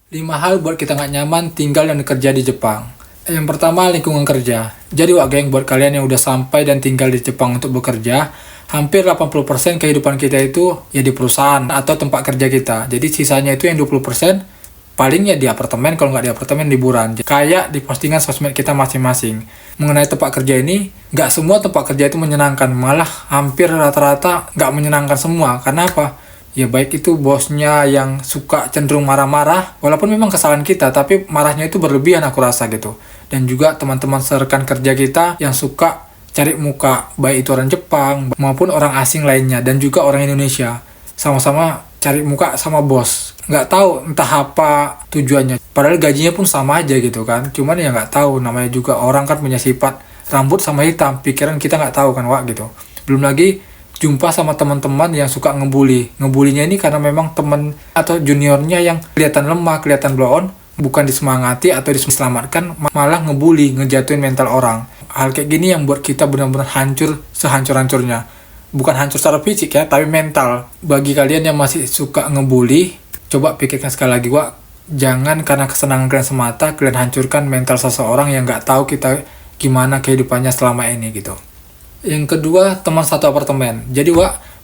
5 hal buat kita nggak nyaman tinggal dan kerja di Jepang. Yang pertama, lingkungan kerja. Jadi geng, buat kalian yang udah sampai dan tinggal di Jepang untuk bekerja, hampir 80% kehidupan kita itu ya di perusahaan atau tempat kerja kita. Jadi sisanya itu yang 20% palingnya di apartemen, kalau nggak di apartemen liburan. Kayak di postingan sosmed kita masing-masing. Mengenai tempat kerja ini, nggak semua tempat kerja itu menyenangkan. Malah hampir rata-rata nggak menyenangkan semua. Karena apa? Ya baik itu bosnya yang suka cenderung marah-marah, walaupun memang kesalahan kita, tapi marahnya itu berlebihan aku rasa gitu. Dan juga teman-teman rekan kerja kita yang suka cari muka, baik itu orang Jepang maupun orang asing lainnya, dan juga orang Indonesia. Sama-sama cari muka sama bos. Nggak tahu entah apa tujuannya. Padahal gajinya pun sama aja gitu kan. Cuman ya nggak tahu, namanya juga orang kan punya sifat rambut sama hitam, pikiran kita nggak tahu kan gitu. Belum lagi jumpa sama teman-teman yang suka ngebully. Ngebulinya ini karena memang teman atau juniornya yang kelihatan lemah, kelihatan blow on, bukan disemangati atau diselamatkan, malah ngebully, ngejatuhin mental orang. Hal kayak gini yang buat kita benar-benar hancur sehancur-hancurnya. Bukan hancur secara fisik ya, tapi mental. Bagi kalian yang masih suka ngebully, coba pikirkan sekali lagi, jangan karena kesenangan kalian semata kalian hancurkan mental seseorang yang nggak tahu kita gimana kehidupannya selama ini gitu. Yang kedua, teman satu apartemen. Jadi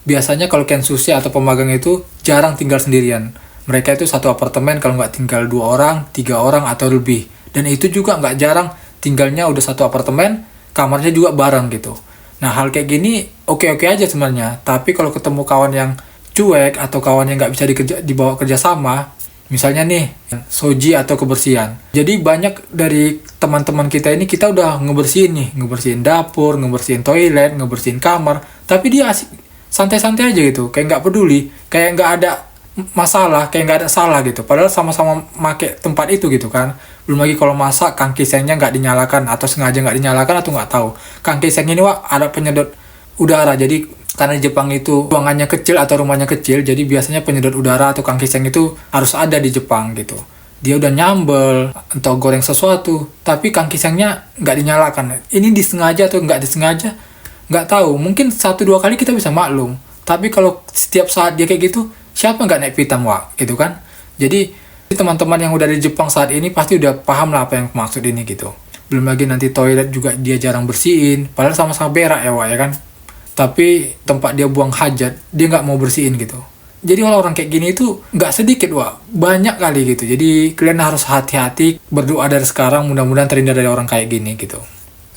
biasanya kalau kensushi atau pemagang itu jarang tinggal sendirian. Mereka itu satu apartemen, kalau nggak tinggal 2 orang, 3 orang atau lebih. Dan itu juga nggak jarang tinggalnya udah satu apartemen, kamarnya juga bareng gitu. Nah hal kayak gini oke-oke aja sebenarnya. Tapi kalau ketemu kawan yang cuek atau kawan yang nggak bisa dibawa kerja sama, misalnya nih, soji atau kebersihan. Jadi banyak dari teman-teman kita ini kita udah ngebersihin dapur, ngebersihin toilet, ngebersihin kamar, tapi dia asik santai-santai aja gitu, kayak nggak peduli, kayak nggak ada masalah, kayak nggak ada salah gitu. Padahal sama-sama make tempat itu gitu kan. Belum lagi kalau masak, kangkisengnya nggak dinyalakan atau sengaja nggak dinyalakan atau nggak tahu. Kangkiseng ini ada penyedot udara, jadi karena di Jepang itu ruangannya kecil atau rumahnya kecil, jadi biasanya penyedot udara atau kangkiseng itu harus ada di Jepang gitu. Dia udah nyambel atau goreng sesuatu, tapi kangkisengnya nggak dinyalakan. Ini disengaja atau nggak disengaja, nggak tahu. Mungkin 1-2 kali kita bisa maklum, tapi kalau setiap saat dia kayak gitu, siapa nggak naik pitam gitu kan? Jadi teman-teman yang udah di Jepang saat ini pasti udah paham lah apa yang maksud ini gitu. Belum lagi nanti toilet juga dia jarang bersihin, padahal sama-sama berak ya kan? Tapi tempat dia buang hajat, dia nggak mau bersihin gitu. Jadi orang-orang kayak gini itu nggak sedikit banyak kali gitu. Jadi kalian harus hati-hati, berdoa dari sekarang mudah-mudahan terhindar dari orang kayak gini gitu.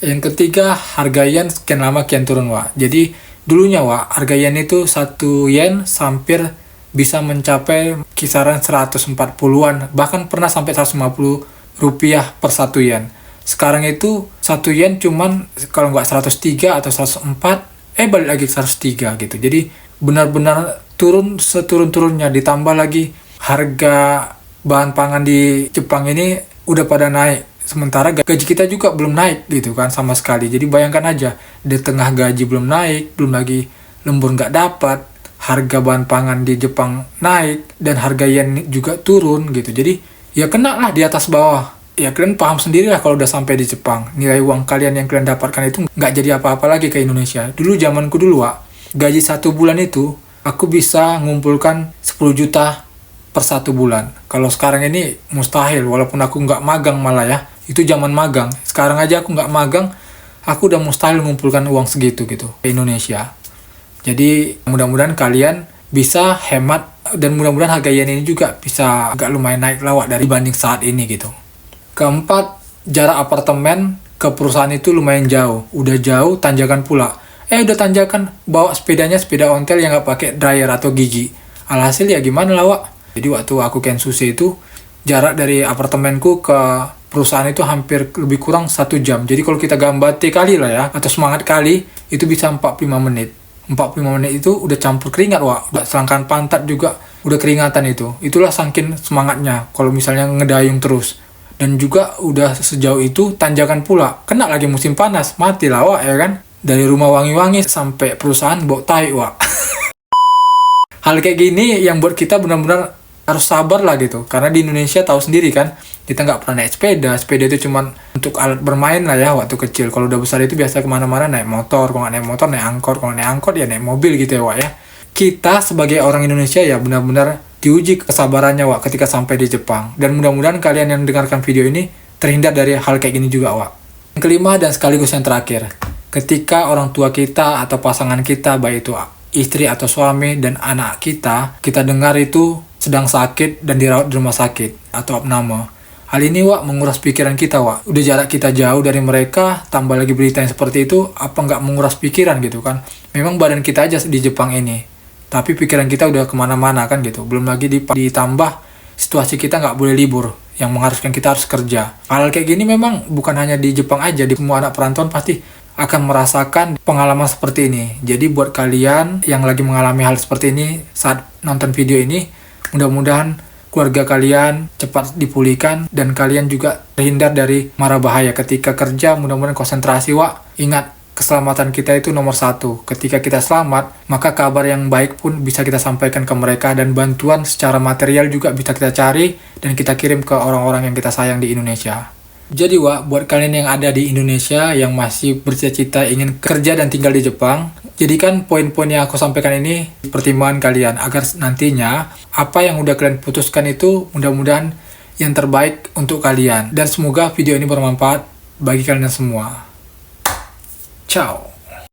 Yang ketiga, harga yen sekian lama kian turun Jadi dulunya harga yen itu 1 yen hampir bisa mencapai kisaran 140-an, bahkan pernah sampai 150 rupiah per 1 yen. Sekarang itu 1 yen cuman kalau nggak 103 atau 104, balik lagi ke 103 gitu. Jadi benar-benar turun seturun-turunnya, ditambah lagi harga bahan pangan di Jepang ini udah pada naik. Sementara gaji kita juga belum naik gitu kan sama sekali. Jadi bayangkan aja, di tengah gaji belum naik, belum lagi lembur nggak dapat, harga bahan pangan di Jepang naik, dan harga yen juga turun gitu. Jadi ya kena lah di atas bawah. Ya kalian paham sendiri lah kalau udah sampai di Jepang. Nilai uang kalian yang kalian dapatkan itu nggak jadi apa-apa lagi ke Indonesia. Dulu zamanku dulu gaji 1 bulan itu aku bisa ngumpulkan 10 juta per 1 bulan. Kalau sekarang ini mustahil, walaupun aku nggak magang malah ya. Itu zaman magang. Sekarang aja aku nggak magang, aku udah mustahil ngumpulkan uang segitu gitu ke Indonesia. Jadi mudah-mudahan kalian bisa hemat, dan mudah-mudahan harga yen ini juga bisa agak lumayan naik dari banding saat ini gitu. Keempat, jarak apartemen ke perusahaan itu lumayan jauh. Udah jauh, tanjakan pula. Udah tanjakan, bawa sepeda ontel yang nggak pakai dryer atau gigi. Alhasil ya gimana lah Jadi waktu aku kensushi itu, jarak dari apartemenku ke perusahaan itu hampir lebih kurang 1 jam. Jadi kalau kita gambate kali lah ya, atau semangat kali, itu bisa 45 menit. 45 menit itu udah campur keringat udah selangkangan pantat juga udah keringatan itu. Itulah saking semangatnya kalau misalnya ngedayung terus. Dan juga udah sejauh itu tanjakan pula. Kena lagi musim panas, mati lah ya kan. Dari rumah wangi-wangi sampai perusahaan bau tai Hal kayak gini yang buat kita benar-benar harus sabar lah gitu. Karena di Indonesia tahu sendiri kan, kita nggak pernah naik sepeda. Sepeda itu cuma untuk alat bermain lah ya waktu kecil. Kalau udah besar itu biasa kemana-mana naik motor. Kalau nggak naik motor naik angkot. Kalau naik angkot ya naik mobil gitu ya ya. Kita sebagai orang Indonesia ya benar-benar diuji kesabarannya Wak ketika sampai di Jepang. Dan mudah-mudahan kalian yang mendengarkan video ini terhindar dari hal kayak gini juga Wak. Yang kelima dan sekaligus yang terakhir, ketika orang tua kita atau pasangan kita, baik itu istri atau suami dan anak kita dengar itu sedang sakit dan dirawat di rumah sakit atau abnormal. Hal ini Wak menguras pikiran kita Wak. Udah jarak kita jauh dari mereka, tambah lagi berita yang seperti itu, apa nggak menguras pikiran gitu kan. Memang badan kita aja di Jepang ini, tapi pikiran kita udah kemana-mana kan gitu. Belum lagi ditambah situasi kita nggak boleh libur, yang mengharuskan kita harus kerja. Hal kayak gini memang bukan hanya di Jepang aja, di semua anak perantauan pasti akan merasakan pengalaman seperti ini. Jadi buat kalian yang lagi mengalami hal seperti ini saat nonton video ini, mudah-mudahan keluarga kalian cepat dipulihkan dan kalian juga terhindar dari mara bahaya ketika kerja. Mudah-mudahan konsentrasi Wak. Ingat, keselamatan kita itu nomor 1. Ketika kita selamat, maka kabar yang baik pun bisa kita sampaikan ke mereka, dan bantuan secara material juga bisa kita cari dan kita kirim ke orang-orang yang kita sayang di Indonesia. Jadi Wak, buat kalian yang ada di Indonesia yang masih bercita-cita ingin kerja dan tinggal di Jepang, jadikan poin-poin yang aku sampaikan ini pertimbangan kalian agar nantinya apa yang udah kalian putuskan itu mudah-mudahan yang terbaik untuk kalian. Dan semoga video ini bermanfaat bagi kalian semua. Ciao.